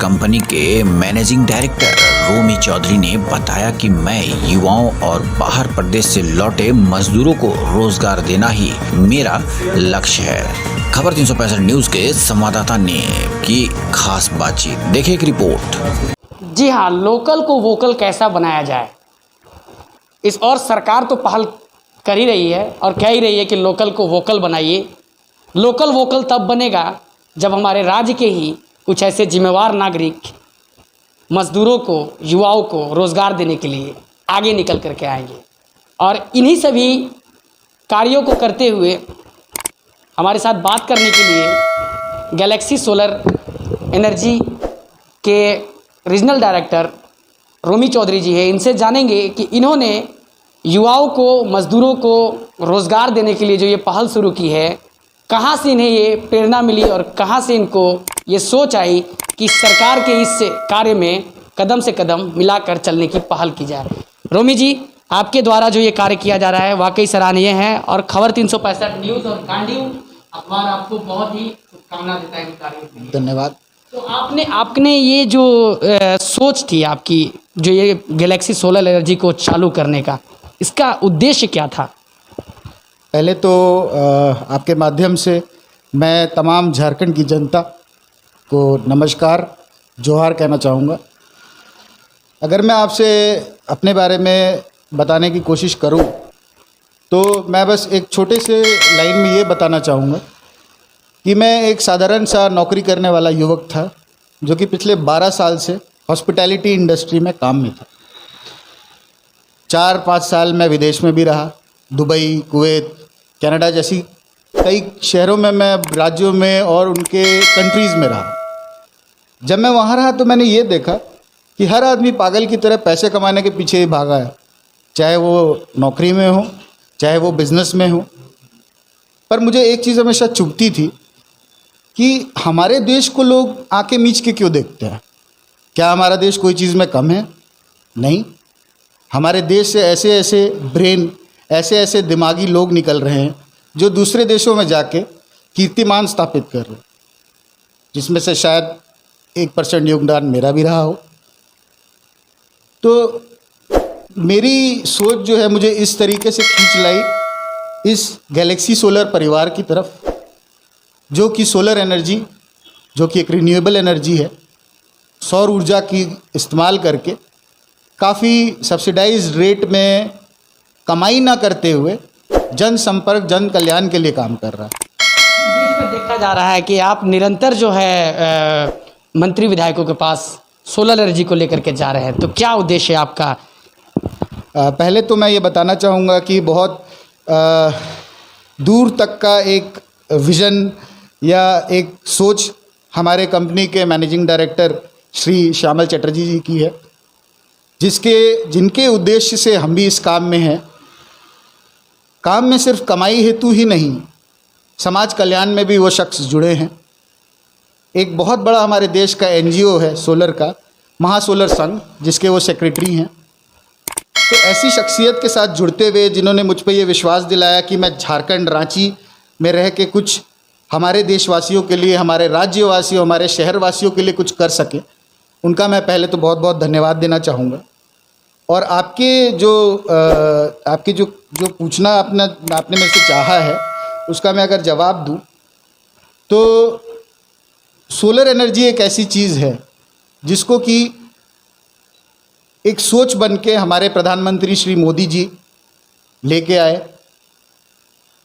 Company के managing director रोमी चौधरी ने बताया कि मैं युवाओं और बाहर प्रदेश से लौटे मजदूरों को रोजगार देना ही मेरा लक्ष्य है। खबर 365 न्यूज के संवाददाता ने की खास बातचीत, देखिए एक रिपोर्ट। जी हाँ, लोकल को वोकल कैसा बनाया जाए, इस और सरकार तो पहल कर ही रही है और कह ही रही है कि लोकल को वोकल बनाइए। लोकल वोकल तब बनेगा जब हमारे राज्य के ही कुछ ऐसे जिम्मेवार नागरिक मजदूरों को, युवाओं को रोज़गार देने के लिए आगे निकल करके आएंगे। और इन्हीं सभी कार्यों को करते हुए हमारे साथ बात करने के लिए गैलेक्सी सोलर एनर्जी के रीजनल डायरेक्टर रोमी चौधरी जी है। इनसे जानेंगे कि इन्होंने युवाओं को, मज़दूरों को रोज़गार देने के लिए जो ये पहल शुरू की है, कहाँ से इन्हें ये प्रेरणा मिली और कहाँ से इनको ये सोच आई कि सरकार के इस कार्य में कदम से कदम मिलाकर चलने की पहल की जाए। रोमी जी, आपके द्वारा जो ये कार्य किया जा रहा है वाकई सराहनीय है और खबर 365 न्यूज़ और गांडीव अखबार आपको बहुत ही शुभकामना देता है इन कार्यों के लिए। धन्यवाद। तो आपने ये जो सोच थी आपकी, जो ये गैलेक्सी सोलर एनर्जी को चालू करने का, इसका उद्देश्य क्या था? पहले तो आपके माध्यम से मैं तमाम झारखंड की जनता को नमस्कार, जोहार कहना चाहूँगा। अगर मैं आपसे अपने बारे में बताने की कोशिश करूँ तो मैं बस एक छोटे से लाइन में ये बताना चाहूँगा कि मैं एक साधारण सा नौकरी करने वाला युवक था जो कि पिछले 12 साल से हॉस्पिटैलिटी इंडस्ट्री में काम में था। 4-5 साल मैं विदेश में भी रहा, दुबई, कुवैत, कनाडा जैसी कई शहरों में, मैं राज्यों में और उनके कंट्रीज़ में रहा। जब मैं वहाँ रहा तो मैंने ये देखा कि हर आदमी पागल की तरह पैसे कमाने के पीछे ही भागा है, चाहे वो नौकरी में हो, चाहे वो बिज़नेस में हो। पर मुझे एक चीज़ हमेशा चुभती थी कि हमारे देश को लोग आंखें मीच के क्यों देखते हैं। क्या हमारा देश कोई चीज़ में कम है? नहीं, हमारे देश से ऐसे ऐसे ब्रेन, ऐसे ऐसे दिमागी लोग निकल रहे हैं जो दूसरे देशों में जाके कीर्तिमान स्थापित कर रहे हैं, जिसमें से शायद 1% योगदान मेरा भी रहा हो। तो मेरी सोच जो है मुझे इस तरीके से खींच लाई इस गैलेक्सी सोलर परिवार की तरफ, जो कि सोलर एनर्जी, जो कि एक रिन्यूएबल एनर्जी है, सौर ऊर्जा की इस्तेमाल करके काफ़ी सब्सिडाइज रेट में कमाई ना करते हुए जन संपर्क, जन कल्याण के लिए काम कर रहा है। देश में देखा जा रहा है कि आप निरंतर जो है मंत्री विधायकों के पास सोलर एनर्जी को लेकर के जा रहे हैं, तो क्या उद्देश्य है आपका? पहले तो मैं ये बताना चाहूँगा कि बहुत दूर तक का एक विज़न या एक सोच हमारे कंपनी के मैनेजिंग डायरेक्टर श्री श्यामल चटर्जी जी की है, जिनके उद्देश्य से हम भी इस काम में हैं। काम में सिर्फ कमाई हेतु ही नहीं, समाज कल्याण में भी वो शख्स जुड़े हैं। एक बहुत बड़ा हमारे देश का एनजीओ है सोलर का, महासोलर संघ, जिसके वो सेक्रेटरी हैं। तो ऐसी शख्सियत के साथ जुड़ते हुए जिन्होंने मुझ पर ये विश्वास दिलाया कि मैं झारखंड, रांची में रह के कुछ हमारे देशवासियों के लिए, हमारे राज्यवासियों, हमारे शहरवासियों के लिए कुछ कर सके, उनका मैं पहले तो बहुत बहुत धन्यवाद देना चाहूँगा। और आपके जो पूछना आपने मेरे से चाहा है, उसका मैं अगर जवाब दूं तो सोलर एनर्जी एक ऐसी चीज़ है जिसको कि एक सोच बन के हमारे प्रधानमंत्री श्री मोदी जी लेके आए।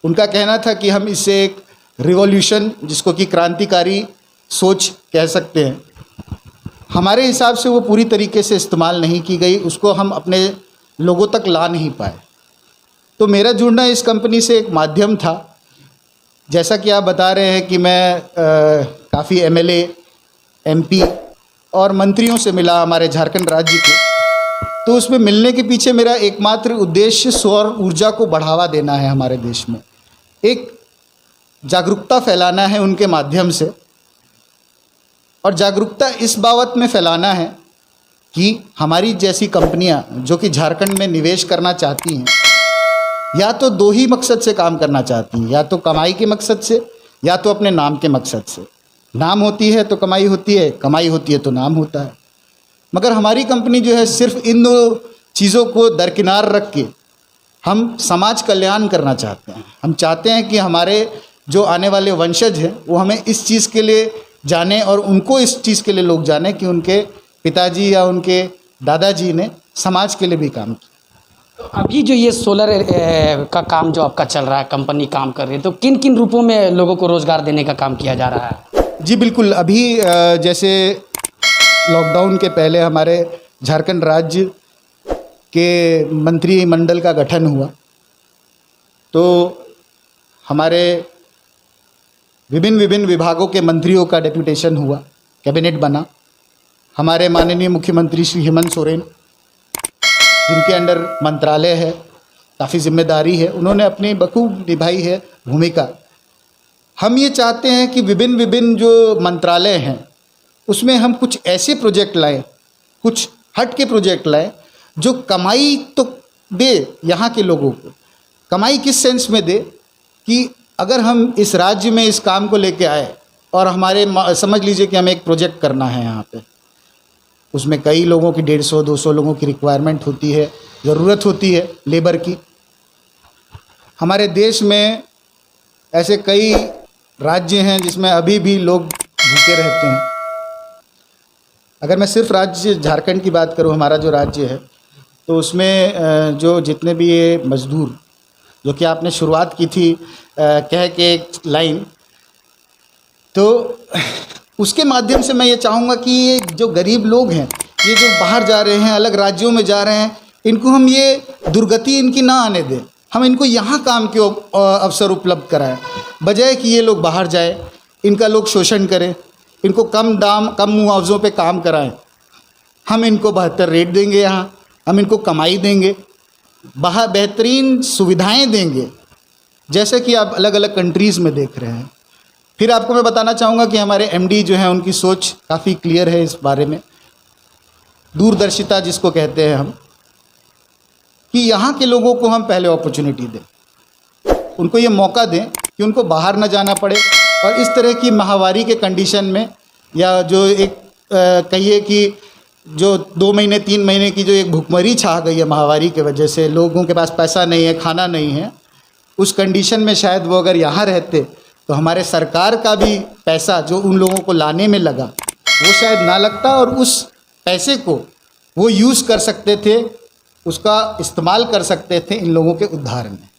उनका कहना था कि हम इससे एक रिवॉल्यूशन, जिसको कि क्रांतिकारी सोच कह सकते हैं, हमारे हिसाब से वो पूरी तरीके से इस्तेमाल नहीं की गई, उसको हम अपने लोगों तक ला नहीं पाए। तो मेरा जुड़ना इस कंपनी से एक माध्यम था। जैसा कि आप बता रहे हैं कि मैं काफ़ी एमएलए, एमपी और मंत्रियों से मिला हमारे झारखंड राज्य के, तो उसमें मिलने के पीछे मेरा एकमात्र उद्देश्य सौर ऊर्जा को बढ़ावा देना है। हमारे देश में एक जागरूकता फैलाना है उनके माध्यम से, और जागरूकता इस बाबत में फैलाना है कि हमारी जैसी कंपनियां जो कि झारखंड में निवेश करना चाहती हैं, या तो दो ही मकसद से काम करना चाहती हैं, या तो कमाई के मकसद से या तो अपने नाम के मकसद से। नाम होती है तो कमाई होती है, कमाई होती है तो नाम होता है। मगर हमारी कंपनी जो है सिर्फ इन दो चीज़ों को दरकिनार रख के हम समाज कल्याण करना चाहते हैं। हम चाहते हैं कि हमारे जो आने वाले वंशज हैं वो हमें इस चीज़ के लिए जाने और उनको इस चीज़ के लिए लोग जाने कि उनके पिताजी या उनके दादाजी ने समाज के लिए भी काम किया। तो अभी जो ये सोलर का काम जो आपका चल रहा है, कंपनी काम कर रही है, तो किन किन रूपों में लोगों को रोज़गार देने का काम किया जा रहा है? जी बिल्कुल, अभी जैसे लॉकडाउन के पहले हमारे झारखंड राज्य के मंत्रिमंडल का गठन हुआ, तो हमारे विभिन्न विभागों के मंत्रियों का डेप्यूटेशन हुआ, कैबिनेट बना। हमारे माननीय मुख्यमंत्री श्री हेमंत सोरेन, जिनके अंडर मंत्रालय है, काफ़ी जिम्मेदारी है, उन्होंने अपनी बखूब निभाई है भूमिका। हम ये चाहते हैं कि विभिन्न जो मंत्रालय हैं उसमें हम कुछ ऐसे प्रोजेक्ट लाएं, कुछ हट के प्रोजेक्ट लाएं जो कमाई तो दे यहाँ के लोगों को। कमाई किस सेंस में दे कि अगर हम इस राज्य में इस काम को लेके आए और हमारे समझ लीजिए कि हमें एक प्रोजेक्ट करना है यहाँ पे, उसमें कई लोगों की 150-200 लोगों की रिक्वायरमेंट होती है, ज़रूरत होती है लेबर की। हमारे देश में ऐसे कई राज्य हैं जिसमें अभी भी लोग भूखे रहते हैं। अगर मैं सिर्फ राज्य झारखंड की बात करूं, हमारा जो राज्य है, तो उसमें जो जितने भी ये मज़दूर, जो कि आपने शुरुआत की थी कह के एक लाइन, तो उसके माध्यम से मैं ये चाहूँगा कि ये जो गरीब लोग हैं, ये जो बाहर जा रहे हैं, अलग राज्यों में जा रहे हैं, इनको हम ये दुर्गति इनकी ना आने दें। हम इनको यहाँ काम के अवसर उपलब्ध कराएं, बजाय कि ये लोग बाहर जाए, इनका लोग शोषण करें, इनको कम दाम कम मुआवज़ों पे काम कराएं। हम इनको बेहतर रेट देंगे, यहाँ हम इनको कमाई देंगे, बाहर बेहतरीन सुविधाएं देंगे, जैसे कि आप अलग अलग कंट्रीज़ में देख रहे हैं। फिर आपको मैं बताना चाहूँगा कि हमारे एमडी जो हैं उनकी सोच काफ़ी क्लियर है इस बारे में, दूरदर्शिता जिसको कहते हैं हम, कि यहाँ के लोगों को हम पहले अपॉर्चुनिटी दें, उनको ये मौका दें कि उनको बाहर ना जाना पड़े। और इस तरह की महामारी के कंडीशन में, या जो एक कहिए कि जो 2 महीने 3 महीने की जो एक भुखमरी छा गई है महामारी के वजह से, लोगों के पास पैसा नहीं है, खाना नहीं है, उस कंडीशन में शायद वो अगर यहाँ रहते तो हमारे सरकार का भी पैसा जो उन लोगों को लाने में लगा वो शायद ना लगता, और उस पैसे को वो यूज़ कर सकते थे, उसका इस्तेमाल कर सकते थे इन लोगों के उद्धार में।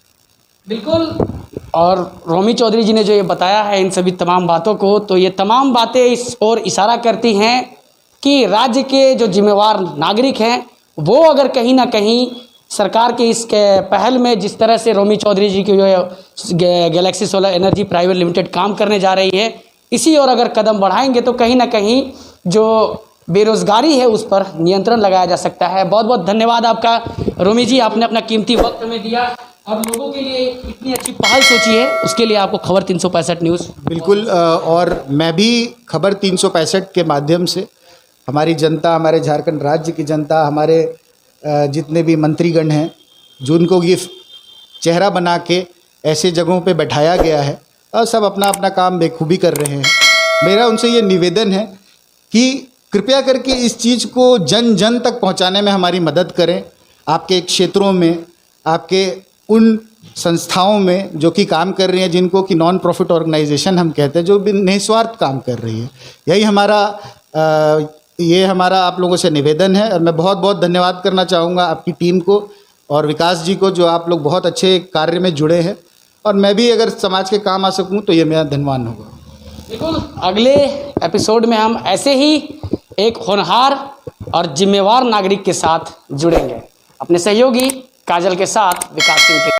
बिल्कुल। और रोमी चौधरी जी ने जो ये बताया है इन सभी तमाम बातों को, तो ये तमाम बातें इस ओर इशारा करती हैं कि राज्य के जो जिम्मेवार नागरिक हैं वो अगर कहीं ना कहीं सरकार के इस पहल में, जिस तरह से रोमी चौधरी जी की जो Galaxy solar energy private limited काम करने जा रही है, इसी ओर अगर कदम बढ़ाएंगे तो कहीं ना कहीं जो बेरोज़गारी है उस पर नियंत्रण लगाया जा सकता है। बहुत बहुत धन्यवाद आपका रोमी जी, आपने अपना कीमती वक्त हमें दिया और लोगों के लिए इतनी अच्छी पहल सोची है, उसके लिए आपको खबर 365 न्यूज़। बिल्कुल, और मैं भी खबर 365 के माध्यम से हमारी जनता, हमारे झारखंड राज्य की जनता, हमारे जितने भी मंत्रीगण हैं, जो उनको ये चेहरा बना के ऐसे जगहों पे बैठाया गया है और सब अपना अपना काम बेखूबी कर रहे हैं, मेरा उनसे ये निवेदन है कि कृपया करके इस चीज़ को जन जन तक पहुंचाने में हमारी मदद करें। आपके क्षेत्रों में, आपके उन संस्थाओं में जो कि काम कर रही हैं, जिनको कि नॉन प्रॉफिट ऑर्गेनाइजेशन हम कहते हैं, जो भी निस्वार्थ काम कर रही है, यही हमारा आप लोगों से निवेदन है। और मैं बहुत बहुत धन्यवाद करना चाहूँगा आपकी टीम को और विकास जी को, जो आप लोग बहुत अच्छे कार्य में जुड़े हैं, और मैं भी अगर समाज के काम आ सकूँ तो ये मेरा धन्यवाद होगा। बिल्कुल, अगले एपिसोड में हम ऐसे ही एक होनहार और जिम्मेवार नागरिक के साथ जुड़ेंगे। अपने सहयोगी काजल के साथ विकास सिंह के